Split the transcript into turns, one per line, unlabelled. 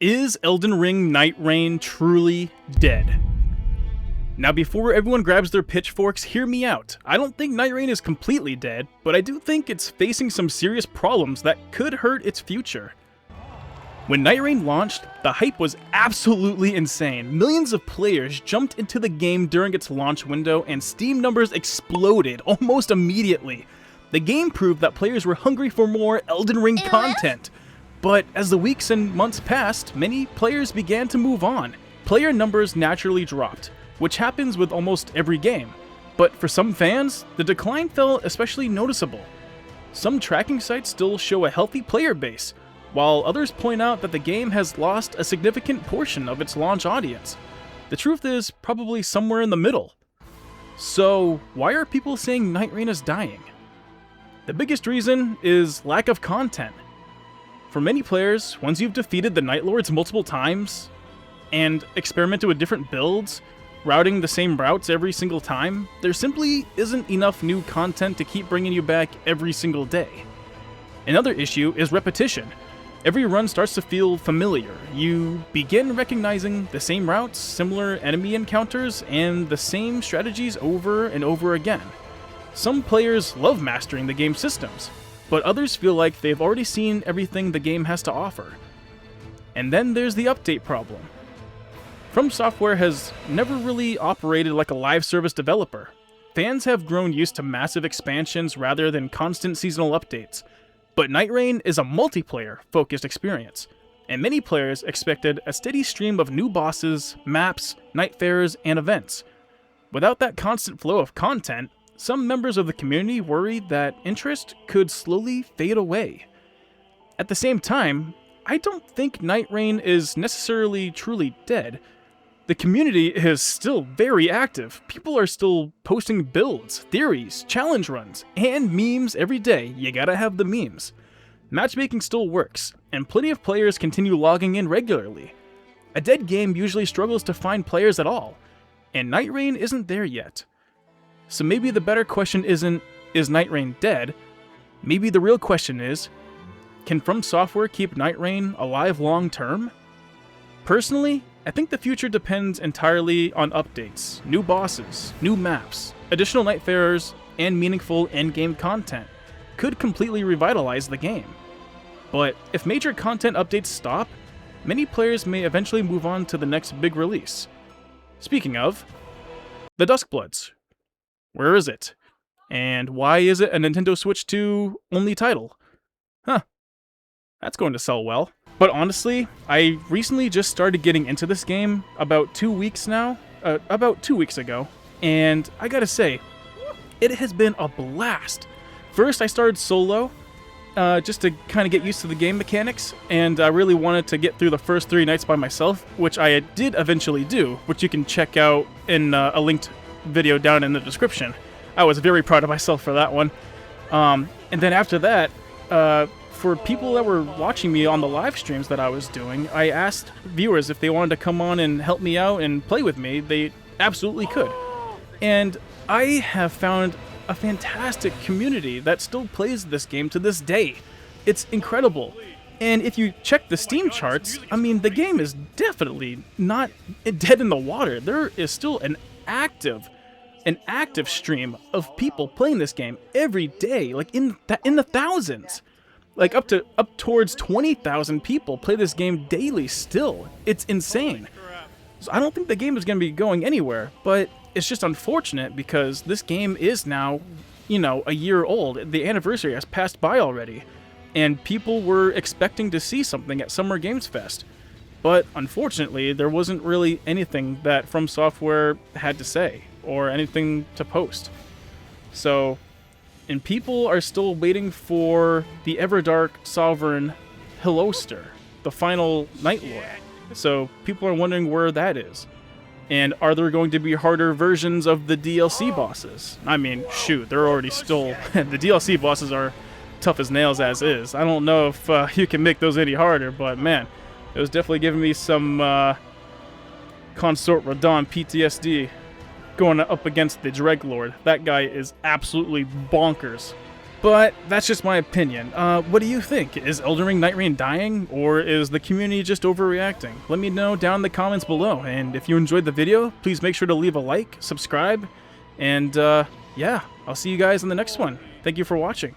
Is Elden Ring Nightreign truly dead? Now before everyone grabs their pitchforks, hear me out. I don't think Nightreign is completely dead, but I do think it's facing some serious problems that could hurt its future. When Nightreign launched, the hype was absolutely insane. Millions of players jumped into the game during its launch window and Steam numbers exploded almost immediately. The game proved that players were hungry for more Elden Ring content. But as the weeks and months passed, many players began to move on. Player numbers naturally dropped, which happens with almost every game. But for some fans, the decline felt especially noticeable. Some tracking sites still show a healthy player base, while others point out that the game has lost a significant portion of its launch audience. The truth is probably somewhere in the middle. So why are people saying Nightreign is dying? The biggest reason is lack of content. For many players, once you've defeated the Night Lords multiple times, and experimented with different builds, routing the same routes every single time, there simply isn't enough new content to keep bringing you back every single day. Another issue is repetition. Every run starts to feel familiar. You begin recognizing the same routes, similar enemy encounters, and the same strategies over and over again. Some players love mastering the game's systems, but others feel like they've already seen everything the game has to offer. And then there's the update problem. Fromsoftware has never really operated like a live service developer. Fans have grown used to massive expansions rather than constant seasonal updates. But Nightreign is a multiplayer-focused experience, and many players expected a steady stream of new bosses, maps, night fairs, and events. Without that constant flow of content, some members of the community worry that interest could slowly fade away. At the same time, I don't think Nightreign is necessarily truly dead. The community is still very active. People are still posting builds, theories, challenge runs, and memes every day. You gotta have the memes. Matchmaking still works, and plenty of players continue logging in regularly. A dead game usually struggles to find players at all, and Nightreign isn't there yet. So maybe the better question isn't, is Nightreign dead? Maybe the real question is, can Fromsoftware keep Nightreign alive long term? Personally, I think the future depends entirely on updates, new bosses, new maps, additional nightfarers, and meaningful endgame content could completely revitalize the game. But if major content updates stop, many players may eventually move on to the next big release. Speaking of, the Duskbloods. Where is it? And why is it a Nintendo Switch 2 only title? Huh. That's going to sell well. But honestly, I recently just started getting into this game about 2 weeks ago, and I gotta say, it has been a blast. First, I started solo, just to kind of get used to the game mechanics, and I really wanted to get through the first 3 nights by myself, which I did eventually do, which you can check out in a linked video down in the description. I was very proud of myself for that one. And then after that, for people that were watching me on the live streams that I was doing, I asked viewers if they wanted to come on and help me out and play with me. They absolutely could. And I have found a fantastic community that still plays this game to this day. It's incredible. And if you check the Steam charts, I mean, the game is definitely not dead in the water. There is still an active stream of people playing this game every day, like in the thousands. Like up towards 20,000 people play this game daily still. It's insane. So I don't think the game is going to be going anywhere, but it's just unfortunate because this game is now, a year old. The anniversary has passed by already, and people were expecting to see something at Summer Games Fest. But unfortunately, there wasn't really anything that Fromsoftware had to say or anything to post. And people are still waiting for the Everdark Sovereign Hiloster, the final Night Lord. So people are wondering where that is. And are there going to be harder versions of the DLC bosses? I mean, shoot, they're already still... the DLC bosses are tough as nails as is. I don't know if you can make those any harder, but man, it was definitely giving me some Consort Radon PTSD. Going up against the Dreadlord. That guy is absolutely bonkers. But that's just my opinion. What do you think? Is Elden Ring Nightreign dying, or is the community just overreacting? Let me know down in the comments below, and if you enjoyed the video, please make sure to leave a like, subscribe, and yeah, I'll see you guys in the next one. Thank you for watching.